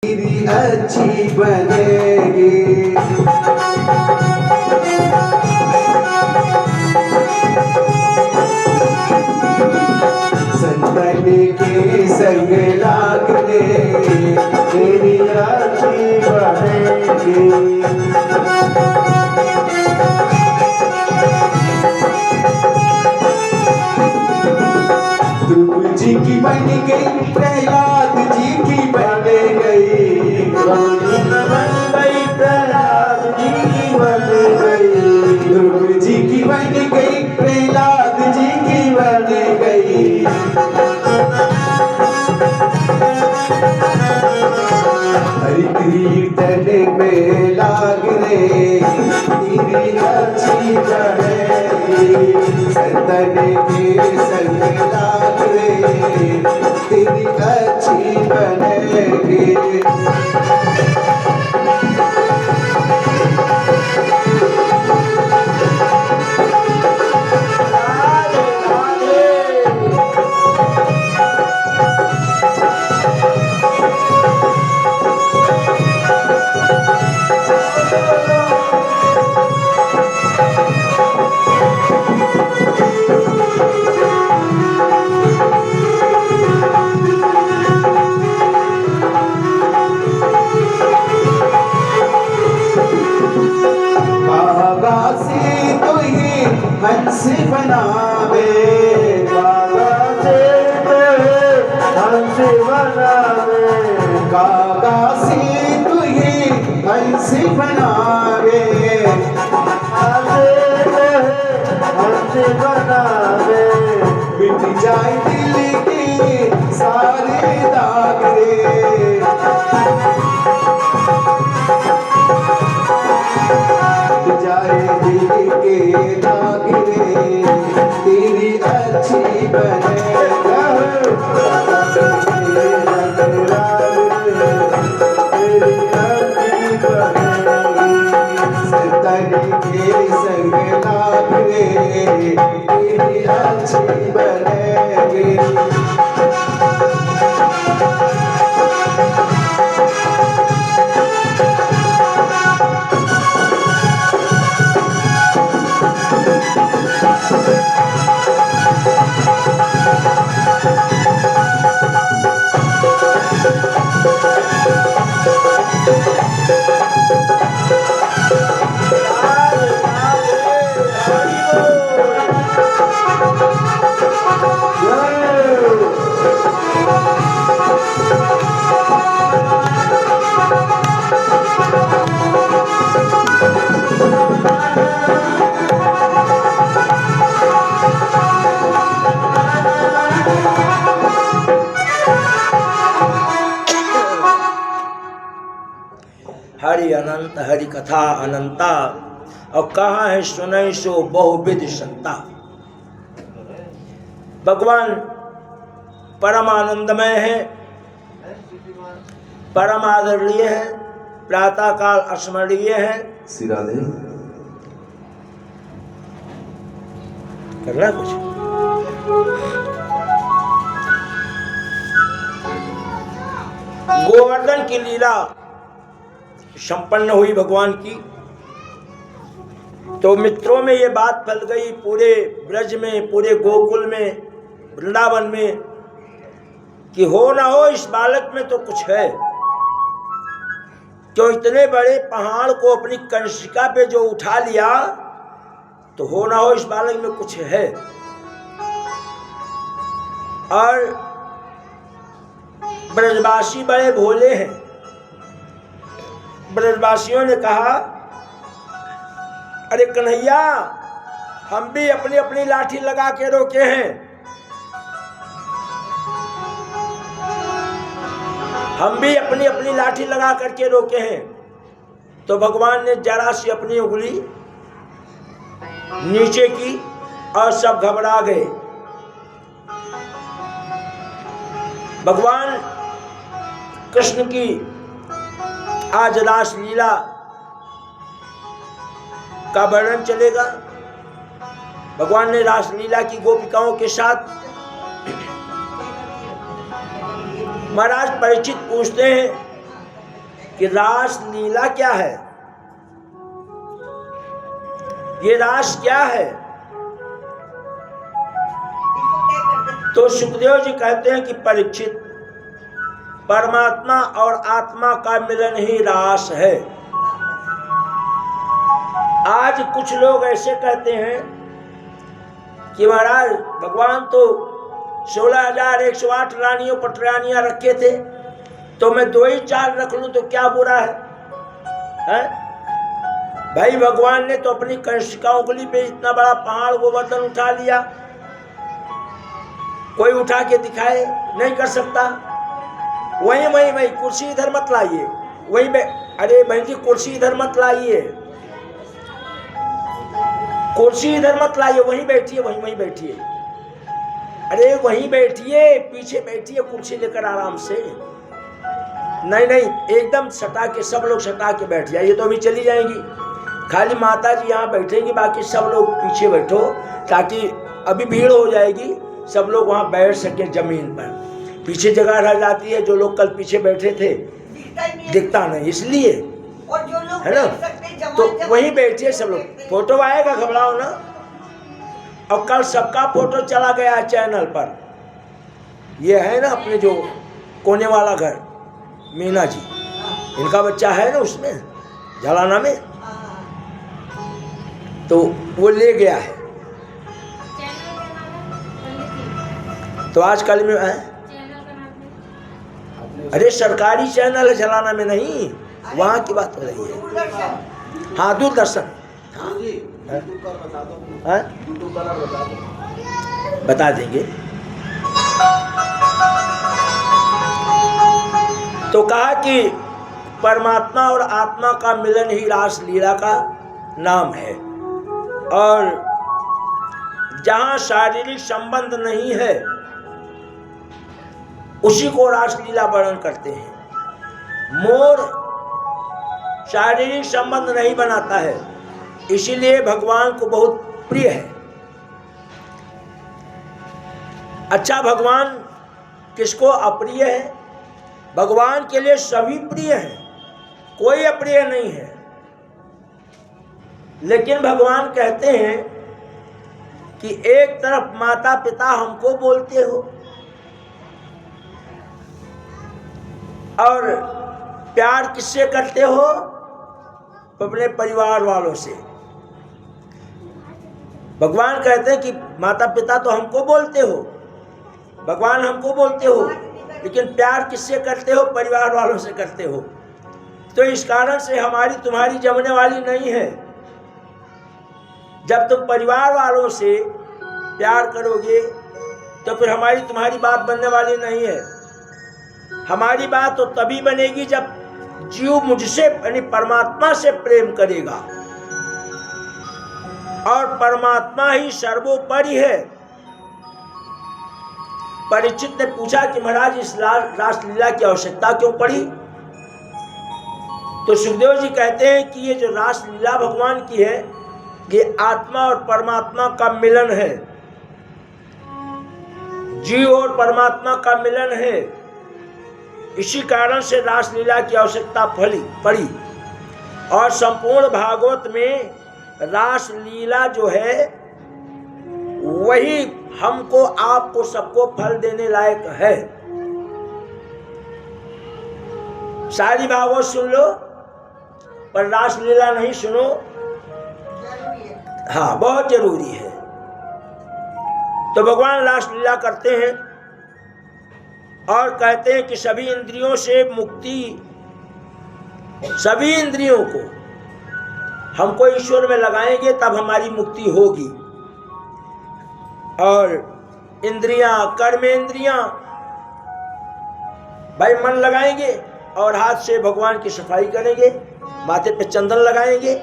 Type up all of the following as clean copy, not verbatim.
तेरी अच्छी बनेगी। संतन के संग लागने तेरी अच्छी बनेगी। ध्रुव जी की बन गई, प्रहलाद जी की बन गई, प्रहलाद जी की बन गई। ध्रुव जी की बन गई, प्रहलाद जी की बन गई। हरि कीर्तन में लाग रे तेरी अच्छी बनेगी। संतन के संग लाग रे तेरी अच्छी बनेगी। हंस बनावे कागा से हंस बनावे, कागा से तुझे हंस बनावे, हंस बनावे। मिट जाए दिल के सारे दाग रे, जाए दिल के दाग रे तेरी अच्छी बनेगी। संतन के संग लाग रे तेरी अच्छी बनेगी। हरि अनंत हरि कथा अनंता, और कहाँ है सुनई सो बहुविध संता। भगवान परम आनंदमय है, परम आदरणीय है, प्रातः काल स्मरणीय है। सिराधे करना कुछ गोवर्धन की लीला संपन्न हुई भगवान की, तो मित्रों में ये बात फैल गई पूरे ब्रज में, पूरे गोकुल में, वृंदावन में, कि हो ना हो इस बालक में तो कुछ है। तो इतने बड़े पहाड़ को अपनी कंसिका पे जो उठा लिया, तो हो ना हो इस बालक में कुछ है। और ब्रजवासी बड़े भोले हैं। ब्रजवासियों ने कहा, अरे कन्हैया, हम भी अपनी अपनी लाठी लगा के रोके हैं, हम भी अपनी अपनी लाठी लगा करके रोके हैं। तो भगवान ने जरा सी अपनी उंगली नीचे की और सब घबरा गए। भगवान कृष्ण की आज रास लीला का वर्णन चलेगा। भगवान ने रास लीला की गोपिकाओं के साथ महाराज परीक्षित पूछते हैं कि रास लीला क्या है, ये रास क्या है। तो सुखदेव जी कहते हैं कि परीक्षित, परमात्मा और आत्मा का मिलन ही रास है। आज कुछ लोग ऐसे कहते हैं कि महाराज भगवान तो 16,108 रानियों पटरानियां रखे थे, तो मैं 2 ही 4 रख लूं तो क्या बुरा है? भाई भगवान ने तो अपनी कंसिका उंगली पे इतना बड़ा पहाड़ गोवर्धन उठा लिया, कोई उठा के दिखाए नहीं कर सकता। वही कुर्सी इधर मत लाइए, वही अरे बहन जी कुर्सी इधर मत लाइए, कुर्सी इधर मत लाइए, वहीं बैठिए, वहीं बैठिए, अरे वहीं बैठिए, पीछे बैठिए कुर्सी लेकर आराम से। नहीं एकदम सटा के, सब लोग सटा के बैठ जाइए, तो अभी चली जाएंगी, खाली माता जी यहाँ बैठेंगी, बाकी सब लोग पीछे बैठो, ताकि अभी भीड़ हो जाएगी, सब लोग वहाँ बैठ सके जमीन पर। पीछे जगह रह जाती है, जो लोग कल पीछे बैठे थे दिखता नहीं, इसलिए और जो लोग है ना, तो वहीं बैठिए सब लोग। फोटो आएगा, घबराओ ना। और कल सबका फोटो चला गया चैनल पर, ये है ना अपने जो कोने वाला घर, मीना जी, इनका बच्चा है ना उसमें झलाना में, तो वो ले गया है। तो आजकल में है, अरे सरकारी चैनल है, झलाना में नहीं, वहाँ की बात हो रही है। हाँ दूरदर्शन, हाँ बता देंगे। तो कहा कि परमात्मा और आत्मा का मिलन ही रास लीला का नाम है, और जहाँ शारीरिक संबंध नहीं है उसी को रासलीला वर्णन करते हैं। मोर शारीरिक संबंध नहीं बनाता है, इसीलिए भगवान को बहुत प्रिय है। अच्छा, भगवान किसको अप्रिय है? भगवान के लिए सभी प्रिय हैं, कोई अप्रिय नहीं है। लेकिन भगवान कहते हैं कि एक तरफ माता पिता हमको बोलते हो और प्यार किससे करते हो? अपने परिवार वालों से। भगवान कहते हैं कि माता पिता तो हमको बोलते हो, भगवान हमको बोलते हो, लेकिन प्यार किससे करते हो? परिवार वालों से करते हो। तो इस कारण से हमारी तुम्हारी जमने वाली नहीं है। जब तुम परिवार वालों से प्यार करोगे तो फिर हमारी तुम्हारी बात बनने वाली नहीं है। हमारी बात तो तभी बनेगी जब जीव मुझसे यानी परमात्मा से प्रेम करेगा, और परमात्मा ही सर्वोपरि है। परीक्षित ने पूछा कि महाराज इस रासलीला की आवश्यकता क्यों पड़ी? तो सुखदेव जी कहते हैं कि ये जो रासलीला भगवान की है, ये आत्मा और परमात्मा का मिलन है, जीव और परमात्मा का मिलन है। इसी कारण से रासलीला की आवश्यकता पड़ी। और संपूर्ण भागवत में रासलीला जो है वही हमको आपको सबको फल देने लायक है। सारी भागवत सुन लो पर रासलीला नहीं सुनो, हाँ बहुत जरूरी है। तो भगवान रासलीला करते हैं और कहते हैं कि सभी इंद्रियों से मुक्ति, सभी इंद्रियों को हमको ईश्वर में लगाएंगे तब हमारी मुक्ति होगी। और इंद्रियां, कर्मेंद्रियां, भाई मन लगाएंगे और हाथ से भगवान की सफाई करेंगे, माथे पे चंदन लगाएंगे,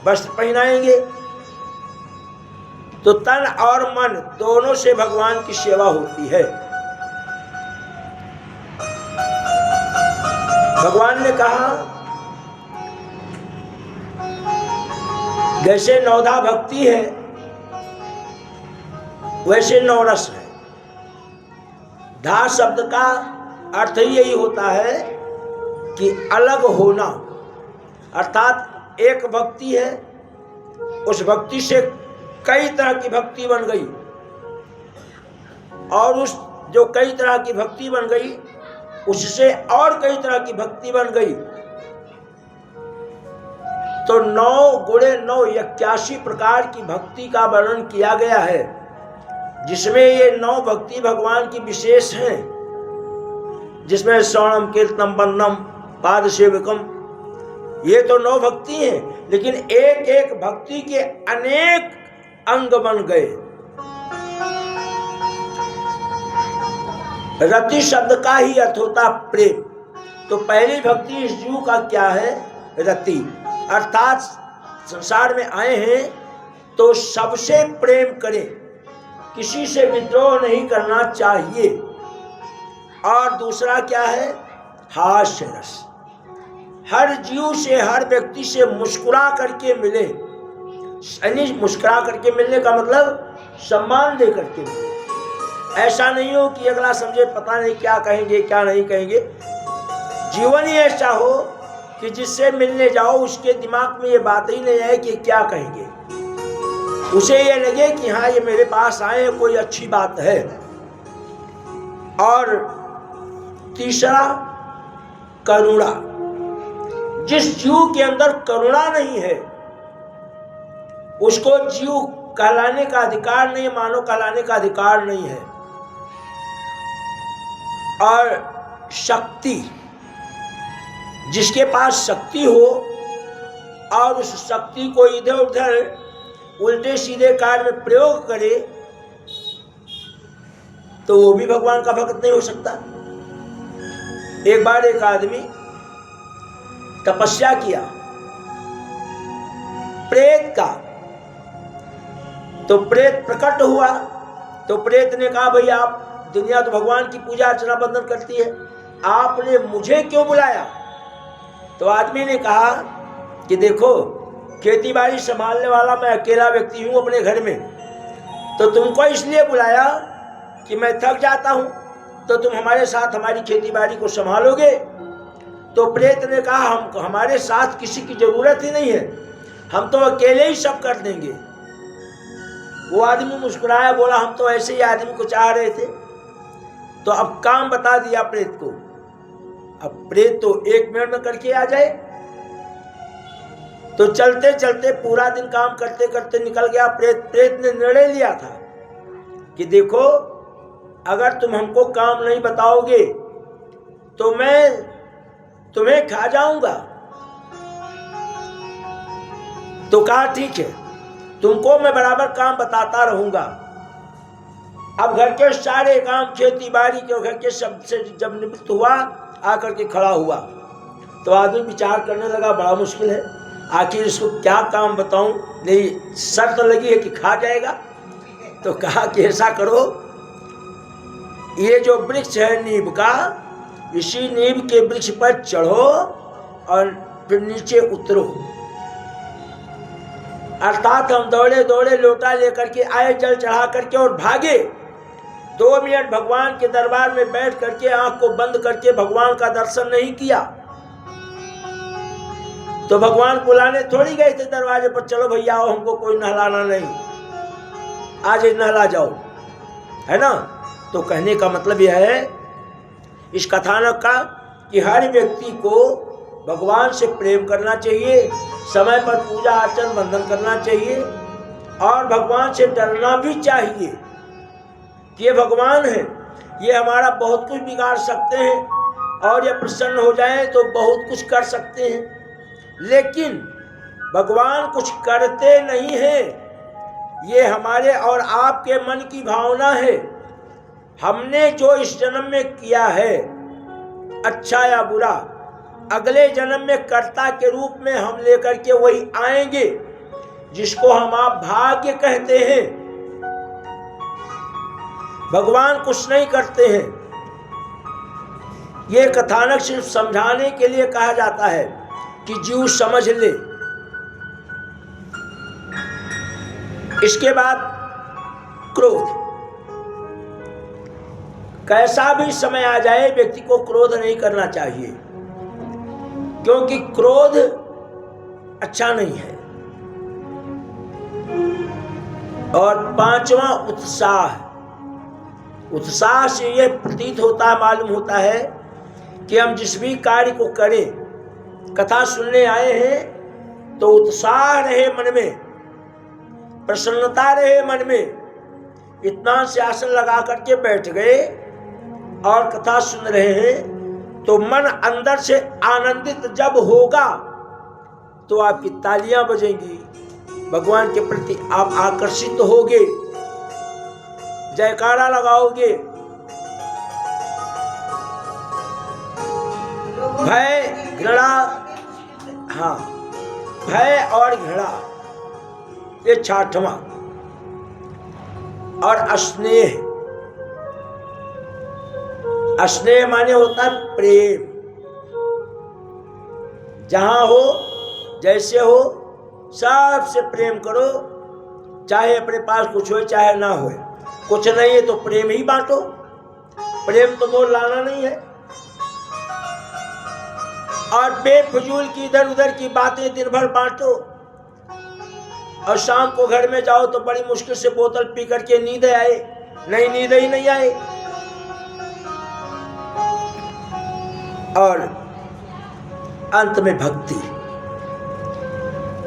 वस्त्र पहनाएंगे, तो तन और मन दोनों से भगवान की सेवा होती है। भगवान ने कहा जैसे नवधा भक्ति है वैसे नवरस है। धा शब्द का अर्थ ही यही होता है कि अलग होना, अर्थात एक भक्ति है, उस भक्ति से कई तरह की भक्ति बन गई, और उस जो कई तरह की भक्ति बन गई उससे और कई तरह की भक्ति बन गई, तो 9 गुणे 9 81 प्रकार की भक्ति का वर्णन किया गया है, जिसमें ये 9 भक्ति भगवान की विशेष हैं, जिसमें श्रवणम कीर्तनम वंदनम पाद सेवकम, ये तो 9 भक्ति हैं, लेकिन एक एक भक्ति के अनेक अंग बन गए। रति शब्द का ही अर्थ होता प्रेम। तो पहली भक्ति इस जीव का क्या है? रति, अर्थात संसार में आए हैं तो सबसे प्रेम करें, किसी से विद्रोह नहीं करना चाहिए। और दूसरा क्या है? हास्य रस, हर जीव से, हर व्यक्ति से मुस्कुरा करके मिले। मुस्कुरा करके मिलने का मतलब सम्मान दे करके मिले। ऐसा नहीं हो कि अगला समझे पता नहीं क्या कहेंगे क्या नहीं कहेंगे। जीवन ही ऐसा हो कि जिससे मिलने जाओ उसके दिमाग में ये बात ही नहीं है कि क्या कहेंगे, उसे ये लगे कि हाँ ये मेरे पास आए, कोई अच्छी बात है। और तीसरा करुणा, जिस जीव के अंदर करुणा नहीं है उसको जीव कहलाने का अधिकार नहीं, मानव कहलाने का अधिकार नहीं है। और शक्ति, जिसके पास शक्ति हो और उस शक्ति को इधर उधर उल्टे सीधे कार्य में प्रयोग करे तो वो भी भगवान का भक्त नहीं हो सकता। एक बार एक आदमी तपस्या किया प्रेत का, तो प्रेत प्रकट हुआ। तो प्रेत ने कहा भाई आप, दुनिया तो भगवान की पूजा अर्चना बंधन करती है, आपने मुझे क्यों बुलाया? तो आदमी ने कहा कि देखो खेती बाड़ी संभालने वाला मैं अकेला व्यक्ति हूँ अपने घर में, तो तुमको इसलिए बुलाया कि मैं थक जाता हूँ, तो तुम हमारे साथ हमारी खेती बाड़ी को संभालोगे। तो प्रेत ने कहा हमारे साथ किसी की जरूरत ही नहीं है, हम तो अकेले ही सब कर देंगे। वो आदमी मुस्कुराया, बोला हम तो ऐसे ही आदमी को चाह रहे थे। तो अब काम बता दिया प्रेत को। अब प्रेत तो 1 मिनट में करके आ जाए। तो चलते चलते पूरा दिन काम करते करते निकल गया। प्रेत ने निर्णय लिया था कि देखो अगर तुम हमको काम नहीं बताओगे तो मैं तुम्हें खा जाऊंगा। तो कहा ठीक है, तुमको मैं बराबर काम बताता रहूंगा। अब घर के सारे काम, खेती बाड़ी के, घर के सबसे जब निवृत्त हुआ आकर के खड़ा हुआ, तो आदमी विचार करने लगा बड़ा मुश्किल है, आखिर इसको क्या काम बताऊं, नहीं शर्त लगी है कि खा जाएगा। तो कहा कि ऐसा करो, ये जो वृक्ष है नीम का, इसी नीम के वृक्ष पर चढ़ो और फिर नीचे उतरो। अर्थात हम दौड़े दौड़े लोटा लेकर के आए, जल चढ़ा करके और भागे। 2 मिनट भगवान के दरबार में बैठ करके आंख को बंद करके भगवान का दर्शन नहीं किया। तो भगवान बुलाने थोड़ी गए थे दरवाजे पर, चलो भैया आओ, हमको कोई नहलाना नहीं, आज नहला जाओ, है ना। तो कहने का मतलब यह है इस कथानक का कि हर व्यक्ति को भगवान से प्रेम करना चाहिए, समय पर पूजा अर्चन बंधन करना चाहिए, और भगवान से डरना भी चाहिए कि ये भगवान है, ये हमारा बहुत कुछ बिगाड़ सकते हैं, और ये प्रसन्न हो जाए तो बहुत कुछ कर सकते हैं। लेकिन भगवान कुछ करते नहीं हैं, ये हमारे और आपके मन की भावना है। हमने जो इस जन्म में किया है, अच्छा या बुरा, अगले जन्म में कर्ता के रूप में हम लेकर के वही आएंगे, जिसको हम आप भाग्य कहते हैं। भगवान कुछ नहीं करते हैं। ये कथानक सिर्फ समझाने के लिए कहा जाता है कि जीव समझ ले। इसके बाद क्रोध, कैसा भी समय आ जाए व्यक्ति को क्रोध नहीं करना चाहिए। क्योंकि क्रोध अच्छा नहीं है। और पांचवा उत्साह। उत्साह से यह प्रतीत होता है, मालूम होता है कि हम जिस भी कार्य को करें, कथा सुनने आए हैं तो उत्साह रहे मन में, प्रसन्नता रहे मन में। इतना से आसन लगा करके बैठ गए और कथा सुन रहे हैं तो मन अंदर से आनंदित जब होगा तो आपकी तालियां बजेंगी, भगवान के प्रति आप आकर्षित होगे, जयकारा लगाओगे। भय घृणा, हाँ, भय और घृणा ये छठवां। और स्नेह, स्नेह माने होता है प्रेम। जहां हो, जैसे हो, सबसे प्रेम करो, चाहे अपने पास कुछ हो चाहे ना हो। कुछ नहीं है तो प्रेम ही बांटो, प्रेम तो मोल लाना नहीं है। और बेफजूल की इधर उधर की बातें दिन भर बांटो और शाम को घर में जाओ तो बड़ी मुश्किल से बोतल पी करके नींद आए, नहीं नींद ही नहीं आए। और अंत में भक्ति।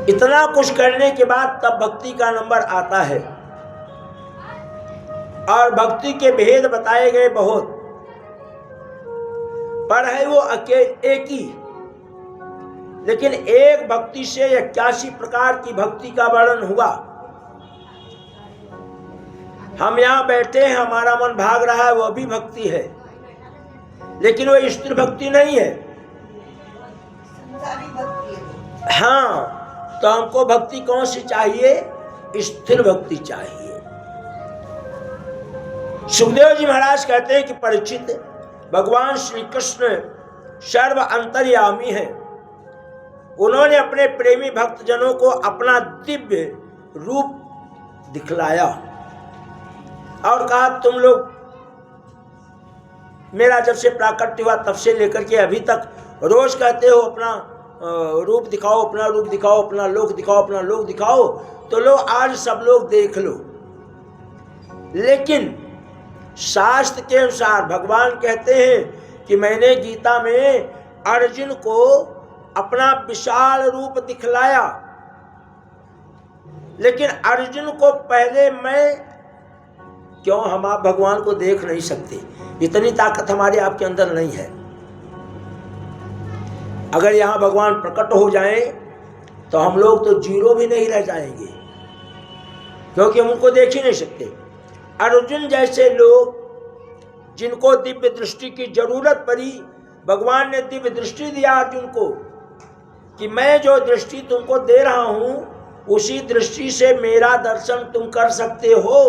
इतना कुछ करने के बाद तब भक्ति का नंबर आता है। और भक्ति के भेद बताए गए बहुत, पर है वो एक ही। लेकिन एक भक्ति से 81 प्रकार की भक्ति का वर्णन हुआ। हम यहां बैठे हैं, हमारा मन भाग रहा है, वह भी भक्ति है, लेकिन वो स्थिर भक्ति नहीं है। हाँ, तो हमको भक्ति कौन सी चाहिए? स्थिर भक्ति चाहिए। सुखदेव जी महाराज कहते हैं कि परीक्षित, भगवान श्री कृष्ण सर्व अंतर्यामी है। उन्होंने अपने प्रेमी भक्तजनों को अपना दिव्य रूप दिखलाया और कहा, तुम लोग मेरा जब से प्राकट्य हुआ तब से लेकर के अभी तक रोज कहते हो अपना रूप दिखाओ, अपना रूप दिखाओ, अपना लोक दिखाओ, अपना लोक दिखाओ। तो लो आज सब लोग देख लो। लेकिन शास्त्र के अनुसार भगवान कहते हैं कि मैंने गीता में अर्जुन को अपना विशाल रूप दिखलाया, लेकिन अर्जुन को पहले मैं क्यों, हम आप भगवान को देख नहीं सकते, इतनी ताकत हमारे आपके अंदर नहीं है। अगर यहां भगवान प्रकट हो जाएं तो हम लोग तो जीरो भी नहीं रह जाएंगे, क्योंकि हम उनको देख ही नहीं सकते। अर्जुन जैसे लोग जिनको दिव्य दृष्टि की जरूरत पड़ी, भगवान ने दिव्य दृष्टि दिया अर्जुन को कि मैं जो दृष्टि तुमको दे रहा हूं उसी दृष्टि से मेरा दर्शन तुम कर सकते हो।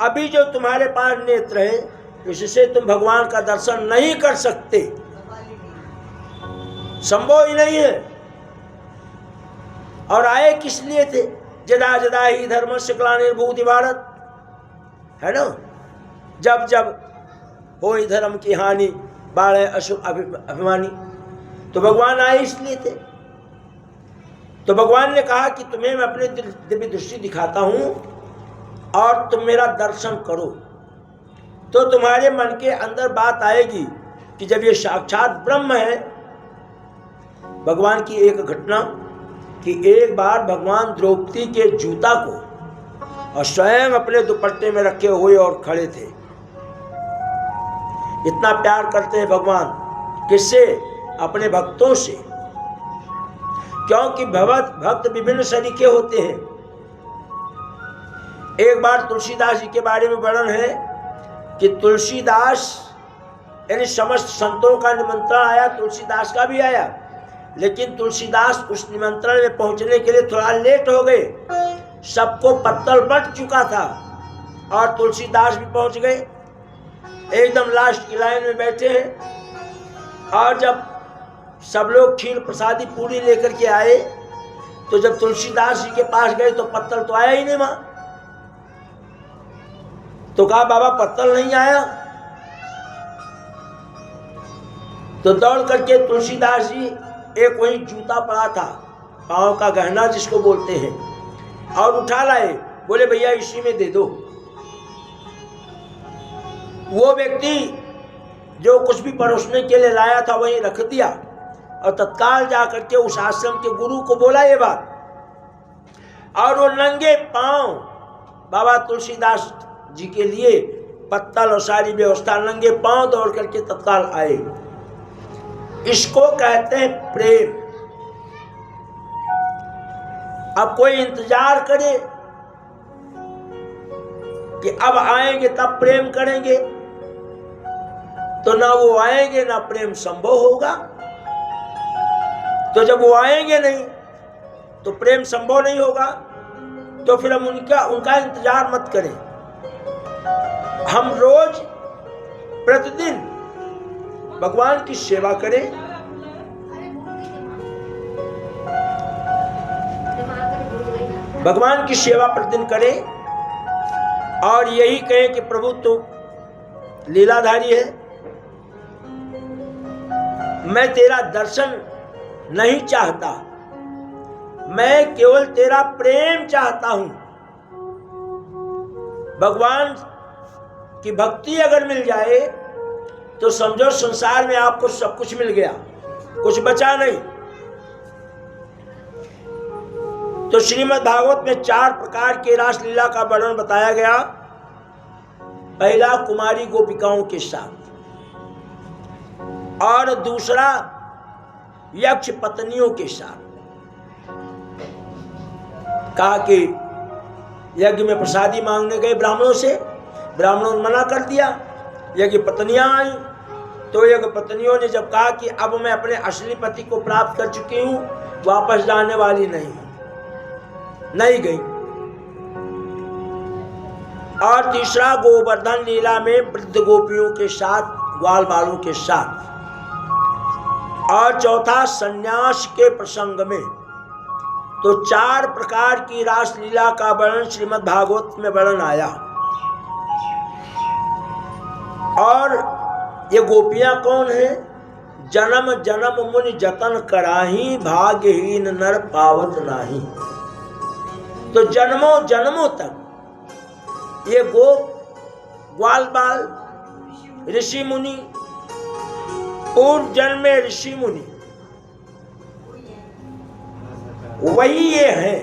अभी जो तुम्हारे पास नेत्र है इससे तुम भगवान का दर्शन नहीं कर सकते, संभव ही नहीं है। और आए किस लिए थे? जदा जदा ही धर्म से ग्लानिर्भूति भारत, है ना। जब जब हो धर्म की हानि, बाढ़े अशुभ अभिमानी, तो भगवान आए इसलिए थे। तो भगवान ने कहा कि तुम्हें मैं अपनी दिव्य दृष्टि दिखाता हूं और तुम मेरा दर्शन करो, तो तुम्हारे मन के अंदर बात आएगी कि जब ये साक्षात ब्रह्म है। भगवान की एक घटना कि एक बार भगवान द्रौपदी के जूता को और स्वयं अपने दुपट्टे में रखे हुए और खड़े थे। इतना प्यार करते हैं भगवान, किससे? अपने भक्तों से, क्योंकि भक्त विभिन्न सरीके होते हैं। एक बार तुलसीदास जी के बारे में वर्णन है कि तुलसीदास यानी समस्त संतों का निमंत्रण आया, तुलसीदास का भी आया, लेकिन तुलसीदास उस निमंत्रण में पहुंचने के लिए थोड़ा लेट हो गए। सबको पत्तल बंट चुका था और तुलसीदास भी पहुंच गए, एकदम लास्ट की लाइन में बैठे हैं। और जब सब लोग खीर प्रसादी पूरी लेकर के आए तो जब तुलसीदास जी के पास गए तो पत्तल तो आया ही नहीं वहां। तो कहा, बाबा पत्तल नहीं आया। तो दौड़ करके तुलसीदास जी एक वहीं जूता पड़ा था, पाँव का गहना जिसको बोलते हैं, और उठा लाए, बोले भैया इसी में दे दो। वो व्यक्ति जो कुछ भी परोसने के लिए लाया था वहीं रख दिया और तत्काल जाकर के उस आश्रम के गुरु को बोला ये बात, और वो नंगे पांव बाबा तुलसीदास जी के लिए पत्तल और सारी व्यवस्था, नंगे पांव दौड़ करके तत्काल आए। इसको कहते हैं प्रेम। अब कोई इंतजार करे कि अब आएंगे तब प्रेम करेंगे, तो ना वो आएंगे ना प्रेम संभव होगा। तो जब वो आएंगे नहीं तो प्रेम संभव नहीं होगा, तो फिर हम उनका इंतजार मत करें। हम रोज प्रतिदिन भगवान की सेवा करें, भगवान की सेवा प्रतिदिन करें और यही कहें कि प्रभु तो लीलाधारी है, मैं तेरा दर्शन नहीं चाहता, मैं केवल तेरा प्रेम चाहता हूं। भगवान की भक्ति अगर मिल जाए तो समझो संसार में आपको सब कुछ मिल गया, कुछ बचा नहीं। तो श्रीमद् भागवत में 4 प्रकार के रास लीला का वर्णन बताया गया। पहला कुमारी गोपिकाओं के साथ, और दूसरा यक्ष पत्नियों के साथ। कहा कि यज्ञ में प्रसादी मांगने गए ब्राह्मणों से, ब्राह्मणों ने मना कर दिया। यज्ञ पत्नियां आई तो यज्ञ पत्नियों ने जब कहा कि अब मैं अपने असली पति को प्राप्त कर चुकी हूं, वापस जाने वाली नहीं गई। और तीसरा गोवर्धन लीला में वृद्ध गोपियों के साथ, ग्वाल बालों के साथ। और चौथा सन्यास के प्रसंग में। तो 4 प्रकार की रास लीला का वर्णन श्रीमद् भागवत में वर्णन आया। और ये गोपियां कौन है? जन्म जन्म मुनि जतन कराही, भाग्यहीन नर पावत नाही। तो जन्मों जन्मों तक ये ग्वाल बाल ऋषि मुनि, पूर्व जन्म में ऋषि मुनि वही ये हैं।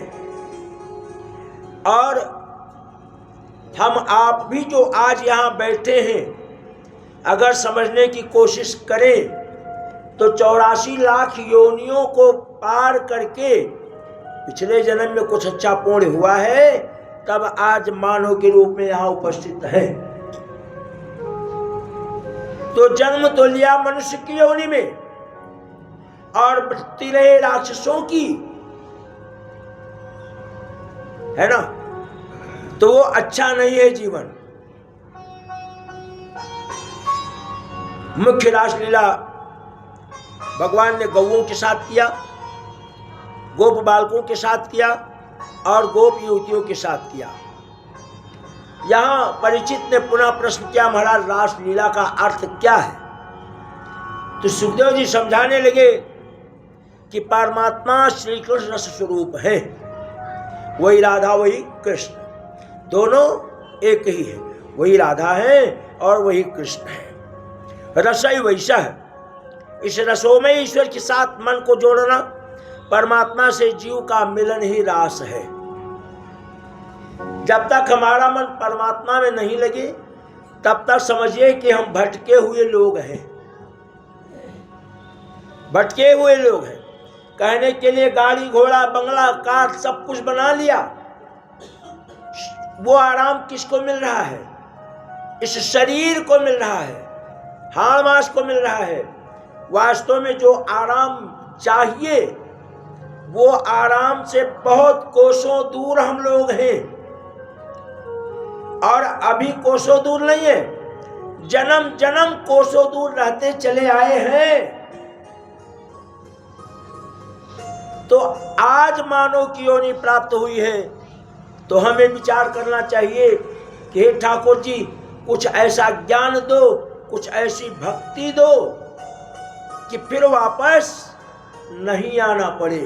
और हम आप भी जो आज यहाँ बैठे हैं, अगर समझने की कोशिश करें तो 84 लाख योनियों को पार करके पिछले जन्म में कुछ अच्छा पुण्य हुआ है, तब आज मानव के रूप में यहाँ उपस्थित है। तो जन्म तो लिया मनुष्य की योनि में और वृत्ति रहे राक्षसों की, है ना? तो वो अच्छा नहीं है जीवन। मुख्य रासलीला भगवान ने गौओं के साथ किया, गोप बालकों के साथ किया और गोप युवतियों के साथ किया। यहां परिचित ने पुनः प्रश्न किया, महाराज रासलीला का अर्थ क्या है? तो सुखदेव जी समझाने लगे कि परमात्मा श्री कृष्ण रस स्वरूप है, वही राधा वही कृष्ण, दोनों एक ही है। वही राधा है और वही कृष्ण है। रसई वैसा है। इस रसों में ईश्वर के साथ मन को जोड़ना, परमात्मा से जीव का मिलन ही रास है। जब तक हमारा मन परमात्मा में नहीं लगे तब तक समझिए कि हम भटके हुए लोग हैं, भटके हुए लोग हैं। कहने के लिए गाड़ी घोड़ा बंगला कार सब कुछ बना लिया, वो आराम किसको मिल रहा है? इस शरीर को मिल रहा है, हाड़ मास को मिल रहा है। वास्तव में जो आराम चाहिए वो आराम से बहुत कोसों दूर हम लोग हैं, और अभी कोसों दूर नहीं है, जन्म जन्म कोसों दूर रहते चले आए हैं। तो आज मानव की योनि प्राप्त हुई है तो हमें विचार करना चाहिए कि हे ठाकुर जी, कुछ ऐसा ज्ञान दो, कुछ ऐसी भक्ति दो कि फिर वापस नहीं आना पड़े।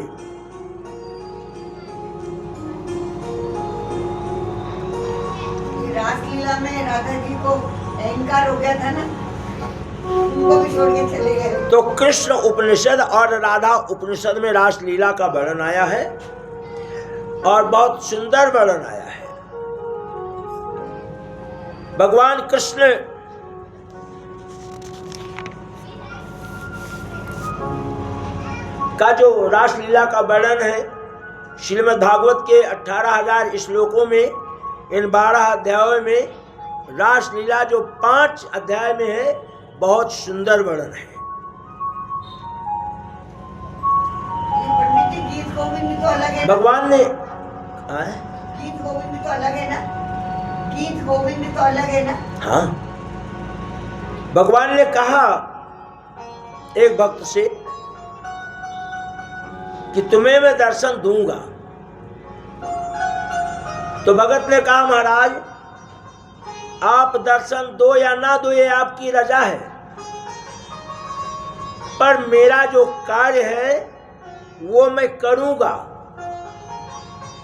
रासलीला में राधा जी को अहंकार हो गया था ना, उनको भी छोड़ के चले गए। तो कृष्ण उपनिषद और राधा उपनिषद में रासलीला का वर्णन आया है और बहुत सुंदर वर्णन आया है। भगवान कृष्ण का जो रासलीला का वर्णन है श्रीमद् भागवत के 18,000 श्लोकों में, इन 12 अध्यायों में रासलीला जो 5 अध्याय में है, बहुत सुंदर वर्णन है। पंडित जी, गीत गोविंद तो अलग है ना? भगवान ने गीत गोविंद तो अलग है ना? गीत गोविंद तो अलग है ना? हाँ, भगवान ने कहा एक भक्त से कि तुम्हें मैं दर्शन दूंगा। तो भगत ने कहा महाराज आप दर्शन दो या ना दो ये आपकी रजा है, पर मेरा जो कार्य है वो मैं करूंगा,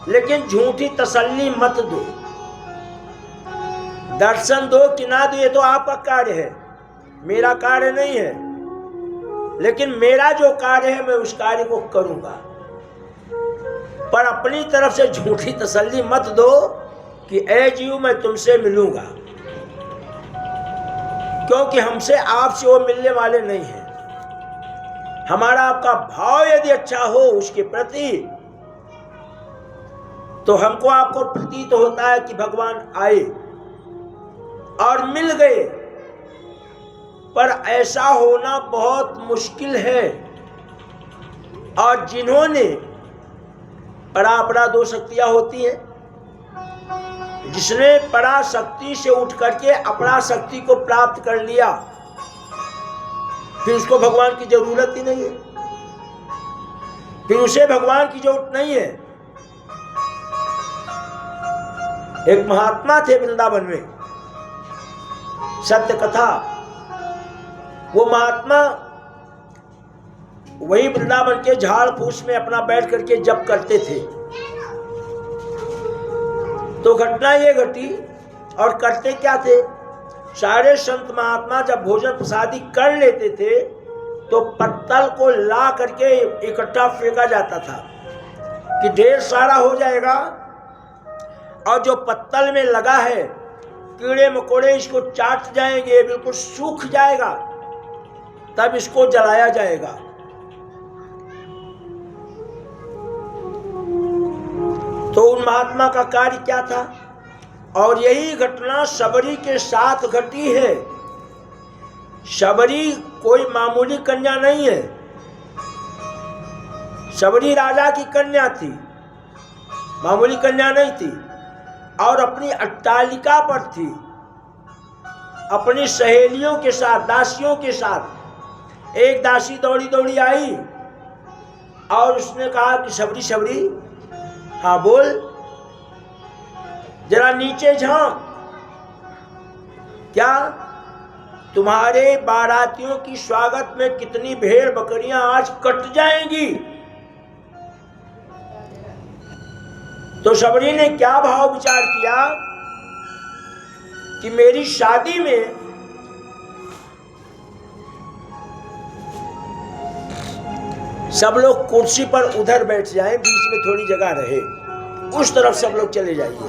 लेकिन झूठी तसल्ली मत दो। दर्शन दो कि ना दो ये तो आपका कार्य है, मेरा कार्य नहीं है, लेकिन मेरा जो कार्य है मैं उस कार्य को करूंगा। पर अपनी तरफ से झूठी तसल्ली मत दो कि ऐ जीव मैं तुमसे मिलूंगा, क्योंकि हमसे आपसे वो मिलने वाले नहीं हैं। हमारा आपका भाव यदि अच्छा हो उसके प्रति, तो हमको आपको प्रतीत होता है कि भगवान आए और मिल गए, पर ऐसा होना बहुत मुश्किल है। और जिन्होंने परापरा 2 शक्तियां होती हैं, जिसने पराशक्ति से उठ करके अपरा शक्ति को प्राप्त कर लिया, फिर उसको भगवान की जरूरत ही नहीं है, फिर उसे भगवान की जरूरत नहीं है। एक महात्मा थे वृंदावन में, सत्य कथा। वो महात्मा वही वृंदावन के झाड़ फूस में अपना बैठ करके जप करते थे। तो घटना ये घटी, और करते क्या थे, सारे संत महात्मा जब भोजन प्रसादी कर लेते थे तो पत्तल को ला करके इकट्ठा फेंका जाता था कि ढेर सारा हो जाएगा, और जो पत्तल में लगा है कीड़े मकोड़े इसको चाट जाएंगे, बिल्कुल सूख जाएगा, तब इसको जलाया जाएगा। तो उन महात्मा का कार्य क्या था, और यही घटना शबरी के साथ घटी है। शबरी कोई मामूली कन्या नहीं है, शबरी राजा की कन्या थी, मामूली कन्या नहीं थी, और अपनी अट्टालिका पर थी, अपनी सहेलियों के साथ, दासियों के साथ। एक दासी दौड़ी दौड़ी आई और उसने कहा कि शबरी शबरी, हाँ बोल, जरा नीचे झांक, क्या तुम्हारे बारातियों की स्वागत में कितनी भेड़ बकरियां आज कट जाएंगी। तो शबरी ने क्या भाव विचार किया कि मेरी शादी में सब लोग कुर्सी पर उधर बैठ जाएं, बीच में थोड़ी जगह रहे, उस तरफ सब लोग चले जाइए।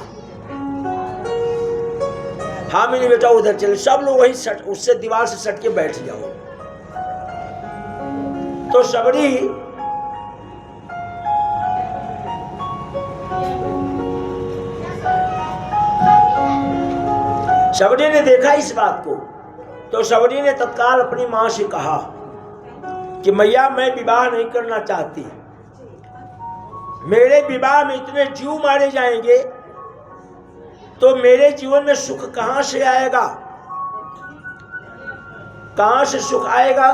हाँ मैंने बेटा उधर चले, सब लोग वही सट, उससे दीवार से सट के बैठ जाओ। तो शबरी ने देखा इस बात को, तो शबरी ने तत्काल अपनी मां से कहा कि मैया मैं विवाह नहीं करना चाहती, मेरे विवाह में इतने जीव मारे जाएंगे तो मेरे जीवन में सुख कहां से आएगा, कहां से सुख आएगा।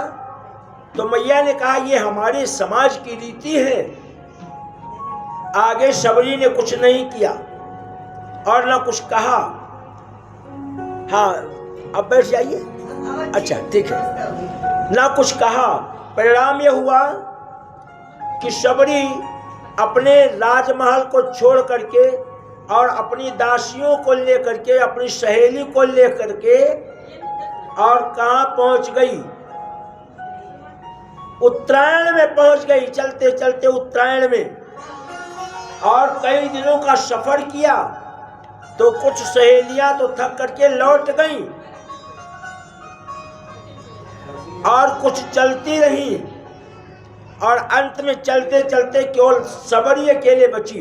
तो मैया ने कहा ये हमारे समाज की रीति है। आगे शबरी ने कुछ नहीं किया और ना कुछ कहा। हाँ अब बैठ जाइए, अच्छा ठीक है। ना कुछ कहा, परिणाम यह हुआ कि शबरी अपने राजमहल को छोड़ करके और अपनी दासियों को लेकर के, अपनी सहेली को लेकर के और कहाँ पहुंच गई? उत्तरायण में पहुंच गई, चलते चलते उत्तरायण में। और कई दिनों का सफर किया तो कुछ सहेलियां तो थक करके लौट गईं और कुछ चलती रही और अंत में चलते चलते केवल शबरी अकेले बची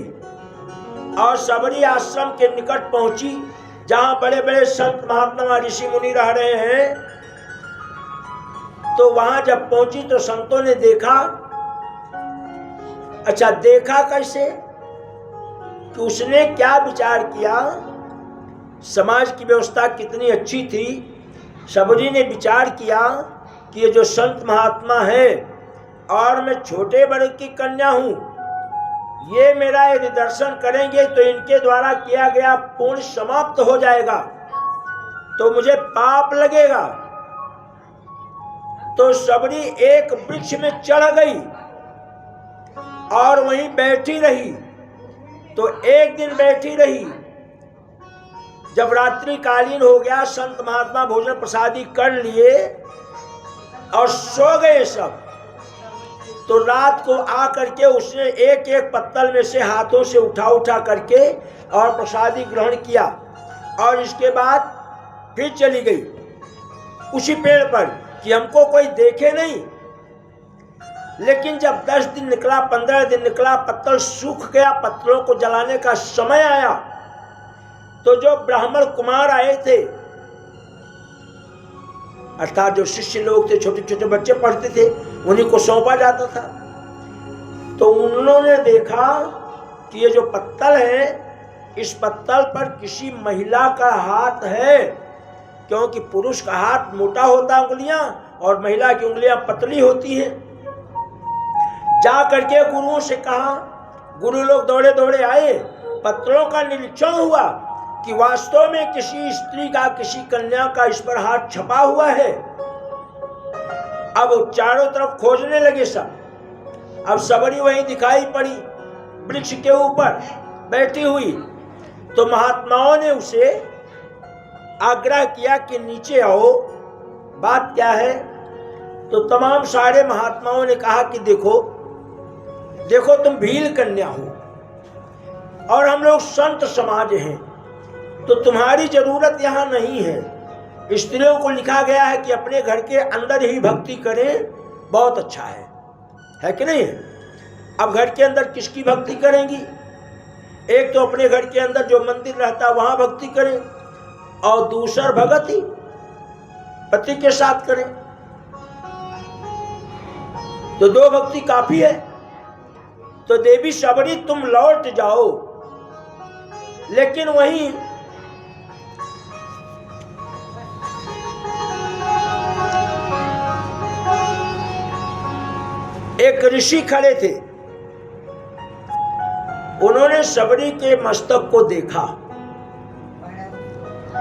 और शबरी आश्रम के निकट पहुंची जहां बड़े बड़े संत महात्मा ऋषि मुनि रह रहे हैं। तो वहां जब पहुंची तो संतों ने देखा। अच्छा, देखा कैसे? कि उसने क्या विचार किया, समाज की व्यवस्था कितनी अच्छी थी। शबरी ने विचार किया कि ये जो संत महात्मा है और मैं छोटे बड़े की कन्या हूं, ये मेरा यदि दर्शन करेंगे तो इनके द्वारा किया गया पुण्य समाप्त हो जाएगा, तो मुझे पाप लगेगा। तो शबरी एक वृक्ष में चढ़ गई और वहीं बैठी रही। तो एक दिन बैठी रही, जब रात्रि कालीन हो गया, संत महात्मा भोजन प्रसादी कर लिए और सो गए सब। तो रात को आकर के उसने एक एक पत्तल में से हाथों से उठा करके और प्रसादी ग्रहण किया और इसके बाद फिर चली गई उसी पेड़ पर कि हमको कोई देखे नहीं। लेकिन जब 10 दिन निकला, 15 दिन निकला, पत्तल सूख गया, पत्तलों को जलाने का समय आया, तो जो ब्राह्मण कुमार आए थे, अर्थात जो शिष्य लोग थे, छोटे छोटे बच्चे पढ़ते थे, उन्हीं को सौंपा जाता था। तो उन्होंने देखा कि ये जो पत्तल है, इस पत्तल पर किसी महिला का हाथ है, क्योंकि पुरुष का हाथ मोटा होता है उंगलियां और महिला की उंगलियां पतली होती हैं। जा करके गुरुओं से कहा, गुरु लोग दौड़े दौड़े आए, पत्तलों का निरीक्षण हुआ कि वास्तव में किसी स्त्री का, किसी कन्या का इस पर हाथ छपा हुआ है। अब चारों तरफ खोजने लगे सब। अब शबरी वहीं दिखाई पड़ी वृक्ष के ऊपर बैठी हुई। तो महात्माओं ने उसे आग्रह किया कि नीचे आओ, बात क्या है? तो तमाम सारे महात्माओं ने कहा कि देखो देखो, तुम भील कन्या हो और हम लोग संत समाज हैं, तो तुम्हारी जरूरत यहाँ नहीं है। स्त्रियों को लिखा गया है कि अपने घर के अंदर ही भक्ति करें, बहुत अच्छा है कि नहीं? अब घर के अंदर किसकी भक्ति करेंगी? एक तो अपने घर के अंदर जो मंदिर रहता है वहां भक्ति करें, और दूसर भगत ही पति के साथ करें, तो 2 भक्ति काफी है। तो देवी शबरी तुम लौट जाओ, लेकिन वहीं एक ऋषि खड़े थे। उन्होंने शबरी के मस्तक को देखा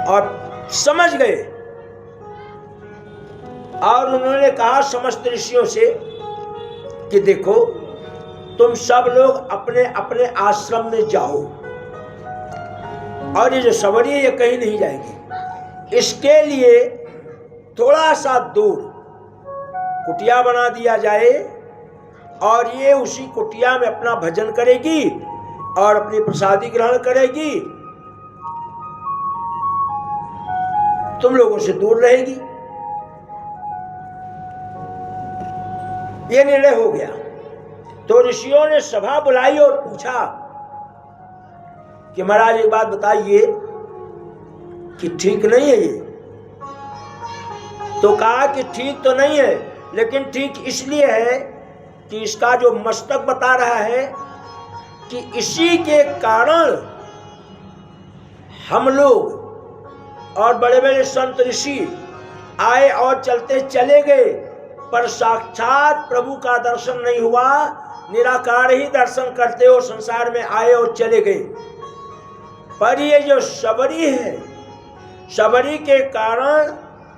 और समझ गए और उन्होंने कहा समस्त ऋषियों से कि देखो, तुम सब लोग अपने अपने आश्रम में जाओ और ये जो शबरी है ये कहीं नहीं जाएगी। इसके लिए थोड़ा सा दूर कुटिया बना दिया जाए और ये उसी कुटिया में अपना भजन करेगी और अपनी प्रसादी ग्रहण करेगी, तुम लोगों से दूर रहेगी। ये निर्णय हो गया। तो ऋषियों ने सभा बुलाई और पूछा कि महाराज एक बात बताइए कि ठीक नहीं है ये? तो कहा कि ठीक तो नहीं है, लेकिन ठीक इसलिए है कि इसका जो मस्तक बता रहा है कि इसी के कारण हम लोग और बड़े बड़े संत ऋषि आए और चलते चले गए, पर साक्षात प्रभु का दर्शन नहीं हुआ। निराकार ही दर्शन करते हो संसार में आए और चले गए। पर ये जो शबरी है, शबरी के कारण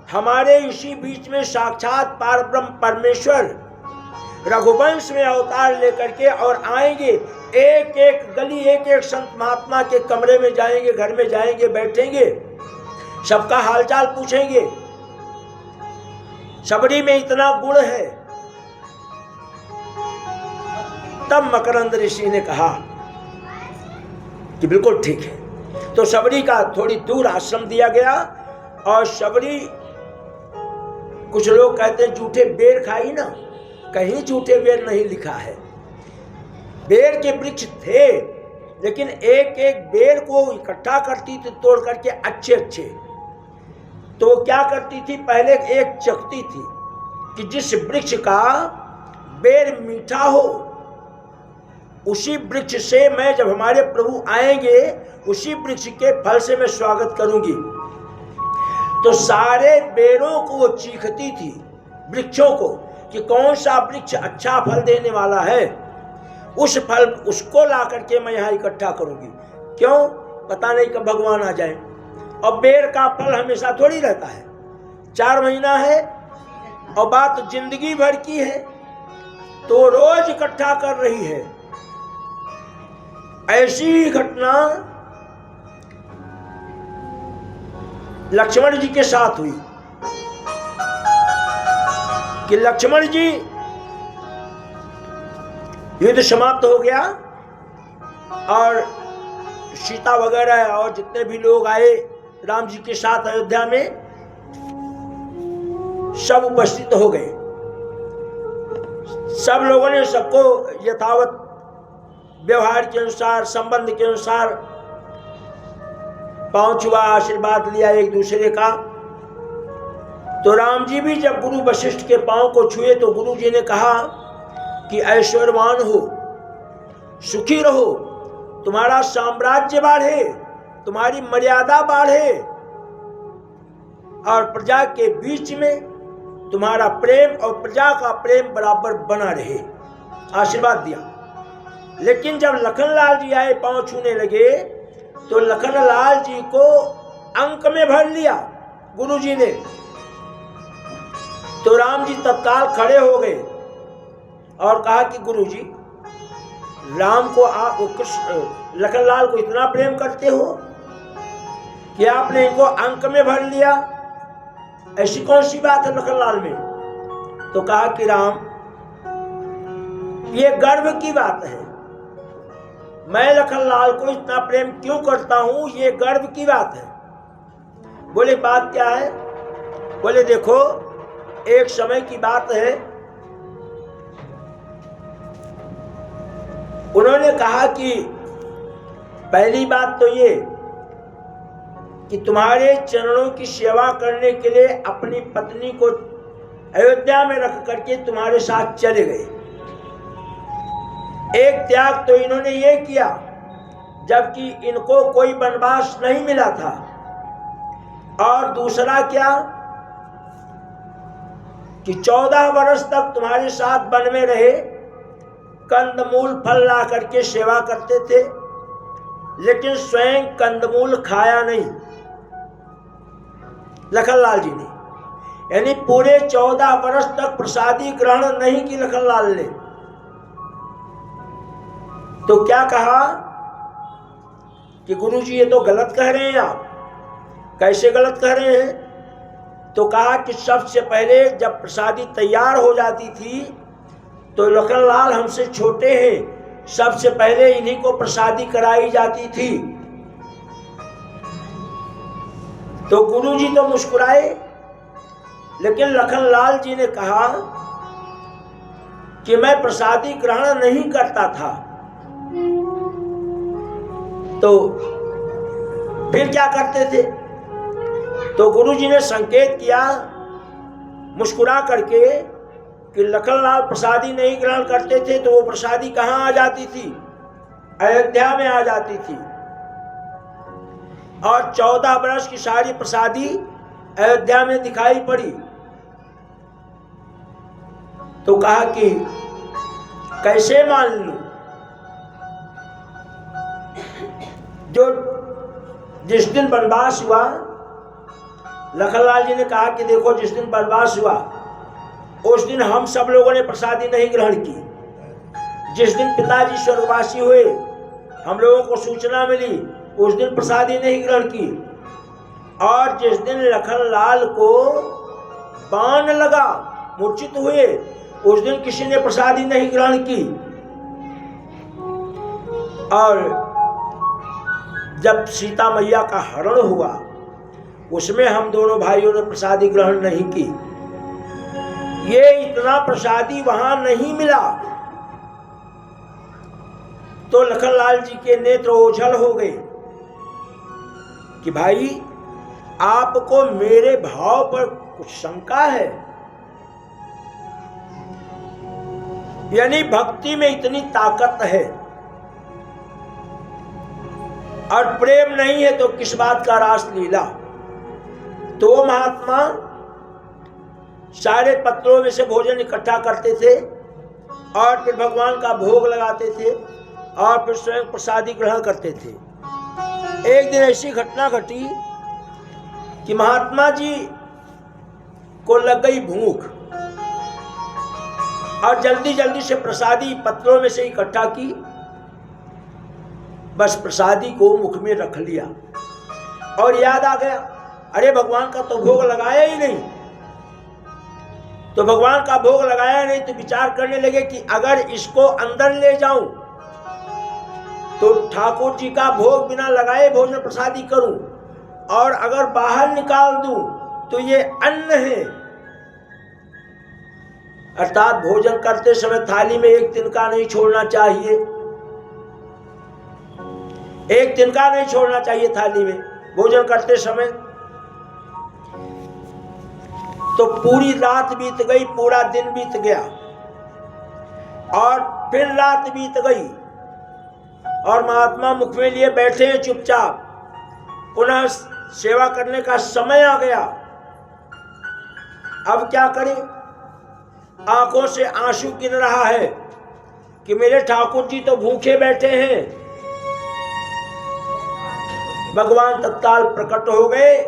हमारे इसी बीच में साक्षात पारब्रह्म परमेश्वर रघुवंश में अवतार लेकर के और आएंगे, एक एक गली, एक एक संत महात्मा के कमरे में जाएंगे, घर में जाएंगे, बैठेंगे, सबका हालचाल पूछेंगे। शबरी में इतना गुण है। तब मकरंद ऋषि ने कहा कि बिल्कुल ठीक है। तो शबरी का थोड़ी दूर आश्रम दिया गया और शबरी, कुछ लोग कहते हैं झूठे बेर खाई ना, कहीं झूठे बेर नहीं लिखा है। बेर के वृक्ष थे, लेकिन एक एक बेर को इकट्ठा करती थी तोड़ करके अच्छे अच्छे। तो वो क्या करती थी, पहले एक चखती थी कि जिस वृक्ष का बेर मीठा हो, उसी वृक्ष से मैं, जब हमारे प्रभु आएंगे, उसी वृक्ष के फल से मैं स्वागत करूंगी। तो सारे बेरों को वो चीखती थी, वृक्षों को, कि कौन सा वृक्ष अच्छा फल देने वाला है, उस फल उसको ला करके मैं यहाँ इकट्ठा करूंगी। क्यों? पता नहीं कब भगवान आ जाए। और बेर का फल हमेशा थोड़ी रहता है, 4 महीना है और बात जिंदगी भर की है, तो रोज इकट्ठा कर रही है। ऐसी घटना लक्ष्मण जी के साथ हुई कि लक्ष्मण जी, युद्ध समाप्त हो गया और सीता वगैरह और जितने भी लोग आए राम जी के साथ अयोध्या में, सब उपस्थित हो गए। सब लोगों ने सबको यथावत व्यवहार के अनुसार, संबंध के अनुसार पांव छुआ, आशीर्वाद लिया एक दूसरे का। तो राम जी भी जब गुरु वशिष्ठ के पांव को छुए तो गुरु जी ने कहा कि ऐश्वर्यवान हो, सुखी रहो, तुम्हारा साम्राज्य बढ़े, तुम्हारी मर्यादा बढ़े और प्रजा के बीच में तुम्हारा प्रेम और प्रजा का प्रेम बराबर बना रहे। आशीर्वाद दिया। लेकिन जब लखनलाल जी आए, पांव छूने लगे, तो लखनलाल जी को अंक में भर लिया गुरु जी ने। तो राम जी तत्काल खड़े हो गए और कहा कि गुरु जी, राम को आप लखनलाल को इतना प्रेम करते हो कि आपने इनको अंक में भर लिया, ऐसी कौन सी बात है लखनलाल में? तो कहा कि राम, ये गर्व की बात है, मैं लखनलाल को इतना प्रेम क्यों करता हूं, ये गर्व की बात है। बोले बात क्या है? बोले देखो, एक समय की बात है, उन्होंने कहा कि पहली बात तो ये कि तुम्हारे चरणों की सेवा करने के लिए अपनी पत्नी को अयोध्या में रख करके तुम्हारे साथ चले गए। एक त्याग तो इन्होंने ये किया जबकि इनको कोई वनवास नहीं मिला था, और दूसरा क्या कि 14 वर्ष तक तुम्हारे साथ वन में रहे, कंदमूल फल ला करके सेवा करते थे, लेकिन स्वयं कंदमूल खाया नहीं लखनलाल जी ने। यानी पूरे 14 वर्ष तक प्रसादी ग्रहण नहीं की लखनलाल ने। तो क्या कहा कि गुरुजी ये तो गलत कह रहे हैं आप। कैसे गलत कह रहे हैं? तो कहा कि सबसे पहले जब प्रसादी तैयार हो जाती थी तो लखनलाल हमसे छोटे हैं, सबसे पहले इन्हीं को प्रसादी कराई जाती थी। तो गुरुजी तो मुस्कुराए, लेकिन लखनलाल जी ने कहा कि मैं प्रसादी ग्रहण नहीं करता था। तो फिर क्या करते थे? तो गुरुजी ने संकेत किया मुस्कुरा करके कि लखनलाल प्रसादी नहीं ग्रहण करते थे, तो वो प्रसादी कहाँ आ जाती थी? अयोध्या में आ जाती थी, और 14 वर्ष की सारी प्रसादी अयोध्या में दिखाई पड़ी। तो कहा कि कैसे मान लूं? जो जिस दिन वनवास हुआ, लखनलाल जी ने कहा कि देखो जिस दिन वनवास हुआ उस दिन हम सब लोगों ने प्रसादी नहीं ग्रहण की। जिस दिन पिताजी स्वर्गवासी हुए हम लोगों को सूचना मिली, उस दिन प्रसादी नहीं ग्रहण की। और जिस दिन लखनलाल को बाण लगा, मूर्छित हुए, उस दिन किसी ने प्रसादी नहीं ग्रहण की। और जब सीता मैया का हरण हुआ, उसमें हम दोनों भाइयों ने प्रसादी ग्रहण नहीं की। ये इतना प्रसादी वहां नहीं मिला तो लखनलाल जी के नेत्र ओझल हो गए कि भाई आपको मेरे भाव पर कुछ शंका है। यानी भक्ति में इतनी ताकत है और प्रेम नहीं है तो किस बात का रास लीला। तो महात्मा सारे पत्रों में से भोजन इकट्ठा करते थे और फिर भगवान का भोग लगाते थे और फिर स्वयं प्रसादी ग्रहण करते थे। एक दिन ऐसी घटना घटी कि महात्मा जी को लग गई भूख और जल्दी जल्दी से प्रसादी पत्रों में से इकट्ठा की, बस प्रसादी को मुख में रख लिया और याद आ गया, अरे भगवान का तो भोग लगाया ही नहीं। तो भगवान का भोग लगाया नहीं तो विचार करने लगे कि अगर इसको अंदर ले जाऊं तो ठाकुर जी का भोग बिना लगाए भोजन प्रसादी करूं, और अगर बाहर निकाल दूं तो ये अन्न है। अर्थात भोजन करते समय थाली में एक तिनका नहीं छोड़ना चाहिए, एक तिनका नहीं छोड़ना चाहिए थाली में भोजन करते समय। तो पूरी रात बीत गई, पूरा दिन बीत गया और फिर रात बीत गई और महात्मा मुख में लिए बैठे हैं चुपचाप। पुनः सेवा करने का समय आ गया। अब क्या करें? आंखों से आंसू गिर रहा है कि मेरे ठाकुर जी तो भूखे बैठे हैं। भगवान तत्काल प्रकट हो गए,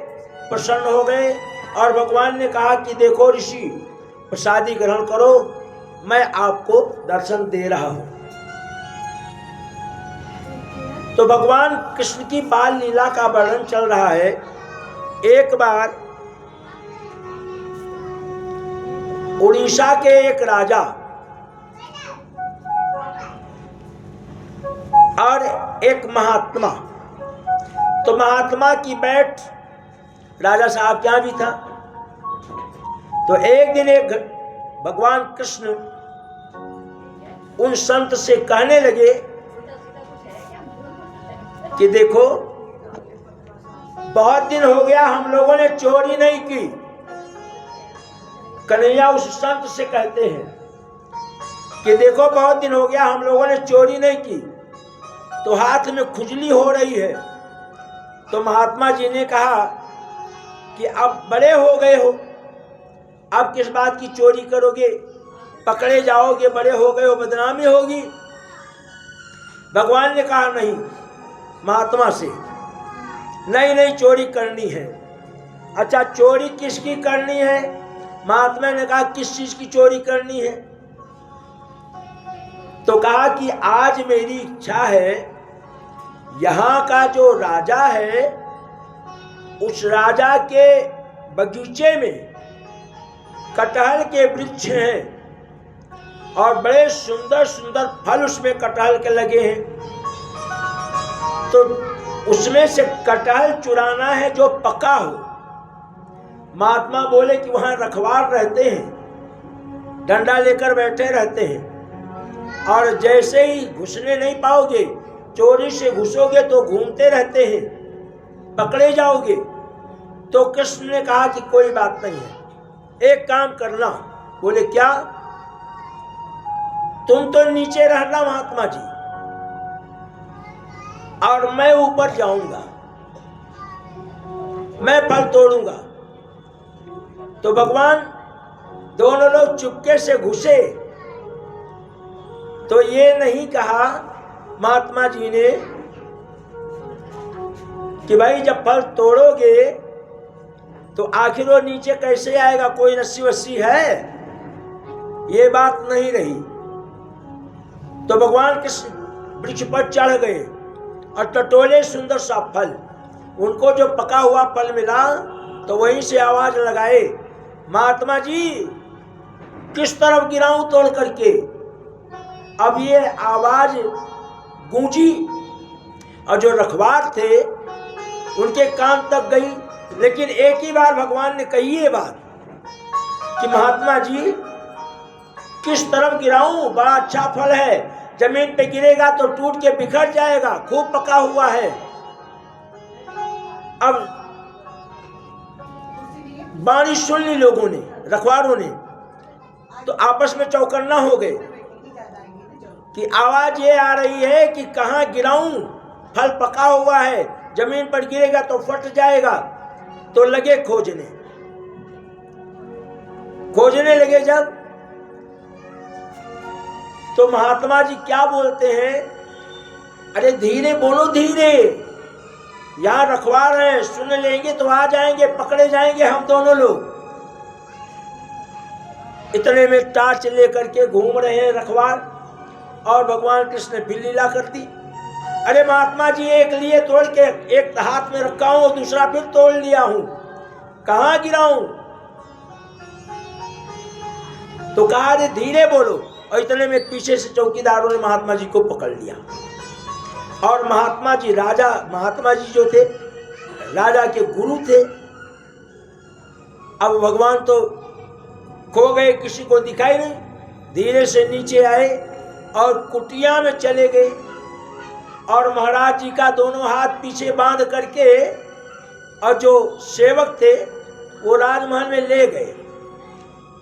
प्रसन्न हो गए और भगवान ने कहा कि देखो ऋषि, प्रसादी ग्रहण करो, मैं आपको दर्शन दे रहा हूं। तो भगवान कृष्ण की बाल लीला का वर्णन चल रहा है। एक बार उड़ीसा के एक राजा और एक महात्मा, तो महात्मा की बैठ राजा साहब क्या भी था। तो एक दिन एक भगवान कृष्ण उन संत से कहने लगे कि देखो, बहुत दिन हो गया हम लोगों ने चोरी नहीं की। कन्हैया उस संत से कहते हैं कि देखो, बहुत दिन हो गया हम लोगों ने चोरी नहीं की, तो हाथ में खुजली हो रही है। तो महात्मा जी ने कहा कि अब बड़े हो गए हो, अब किस बात की चोरी करोगे, पकड़े जाओगे, बड़े हो गए हो, बदनामी होगी। भगवान ने कहा नहीं महात्मा से, नहीं नहीं चोरी करनी है। अच्छा, चोरी किसकी करनी है? महात्मा ने कहा किस चीज की चोरी करनी है? तो कहा कि आज मेरी इच्छा है, यहाँ का जो राजा है उस राजा के बगीचे में कटहल के वृक्ष हैं और बड़े सुंदर सुंदर फल उसमें कटहल के लगे हैं। तो उसमें से कटहल चुराना है जो पका हो। महात्मा बोले कि वहां रखवार रहते हैं, डंडा लेकर बैठे रहते हैं और जैसे ही घुसने नहीं पाओगे, चोरी से घुसोगे तो घूमते रहते हैं, पकड़े जाओगे। तो कृष्ण ने कहा कि कोई बात नहीं है, एक काम करना। बोले क्या? तुम तो नीचे रहना महात्मा जी और मैं ऊपर जाऊंगा, मैं फल तोड़ूंगा। तो भगवान दोनों लोग चुपके से घुसे। तो ये नहीं कहा महात्मा जी ने कि भाई जब फल तोड़ोगे तो आखिर वो नीचे कैसे आएगा, कोई रस्सी वस्सी है? ये बात नहीं रही। तो भगवान कृष्ण वृक्ष पर चढ़ गए और टटोले सुंदर सा फल। उनको जो पका हुआ फल मिला तो वहीं से आवाज लगाए, महात्मा जी किस तरफ गिराऊं तोड़ करके। अब ये आवाज गूंजी और जो रखवार थे उनके कान तक गई, लेकिन एक ही बार भगवान ने कही ये बात कि महात्मा जी किस तरफ गिराऊं, बड़ा अच्छा फल है, जमीन पे गिरेगा तो टूट के बिखर जाएगा, खूब पका हुआ है। अब बाणी सुन ली लोगों ने, रखवारों ने, तो आपस में चौकन्ना हो गए कि आवाज ये आ रही है कि कहाँ गिराऊं, फल पका हुआ है, जमीन पर गिरेगा तो फट जाएगा। तो लगे खोजने लगे जब, तो महात्मा जी क्या बोलते हैं, अरे धीरे बोलो धीरे, यहां रखवार है, सुन लेंगे तो आ जाएंगे, पकड़े जाएंगे हम दोनों लोग। इतने में टार्च लेकर के घूम रहे हैं रखवार, और भगवान कृष्ण ने फिर लीला कर दी। अरे महात्मा जी एक लिए तोड़ के एक हाथ में रखा हूं, दूसरा फिर तोड़ लिया हूं, कहां गिराऊं। तो कहा अरे धीरे बोलो, और इतने में पीछे से चौकीदारों ने महात्मा जी को पकड़ लिया। और महात्मा जी जो थे राजा के गुरु थे। अब भगवान तो खो गए, किसी को दिखाई नहीं। धीरे से नीचे आए और कुटिया में चले गए, और महाराज जी का दोनों हाथ पीछे बांध करके, और जो सेवक थे वो राजमहल में ले गए।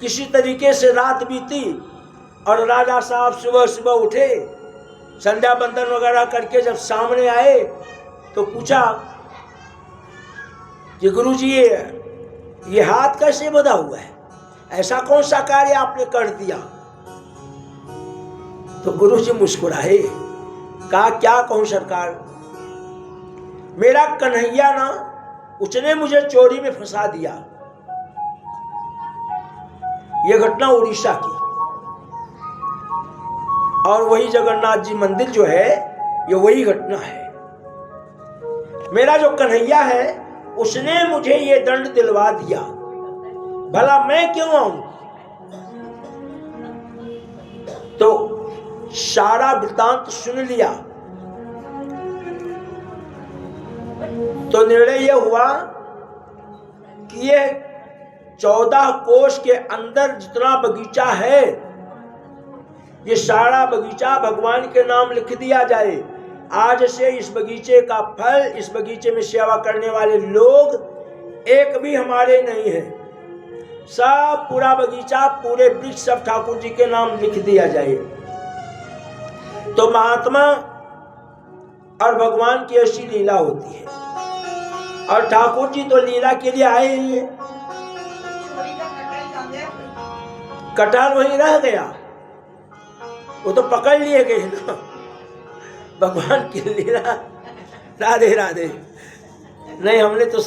किसी तरीके से रात बीती, और राजा साहब सुबह सुबह उठे, संध्या बंदन वगैरह करके जब सामने आए तो पूछा कि गुरुजी ये हाथ कैसे बंधा हुआ है, ऐसा कौन सा कार्य आपने कर दिया। तो गुरुजी मुस्कुराए, कहा क्या कहूं सरकार, मेरा कन्हैया ना, उसने मुझे चोरी में फंसा दिया। यह घटना उड़ीसा की, और वही जगन्नाथ जी मंदिर जो है ये वही घटना है। मेरा जो कन्हैया है उसने मुझे ये दंड दिलवा दिया, भला मैं क्यों आऊं। तो सारा वृत्तांत सुन लिया तो निर्णय यह हुआ कि ये 14 कोष के अंदर जितना बगीचा है ये सारा बगीचा भगवान के नाम लिख दिया जाए। आज से इस बगीचे का फल, इस बगीचे में सेवा करने वाले लोग एक भी हमारे नहीं है, सब पूरा बगीचा, पूरे वृक्ष सब ठाकुर जी के नाम लिख दिया जाए। तो महात्मा और भगवान की ऐसी लीला होती है, और ठाकुर जी तो लीला के लिए आए ही हैं। कटहल वहीं रह गया, वो तो पकड़ लिए गए ना, भगवान की लीला। राधे राधे। नहीं हमने तो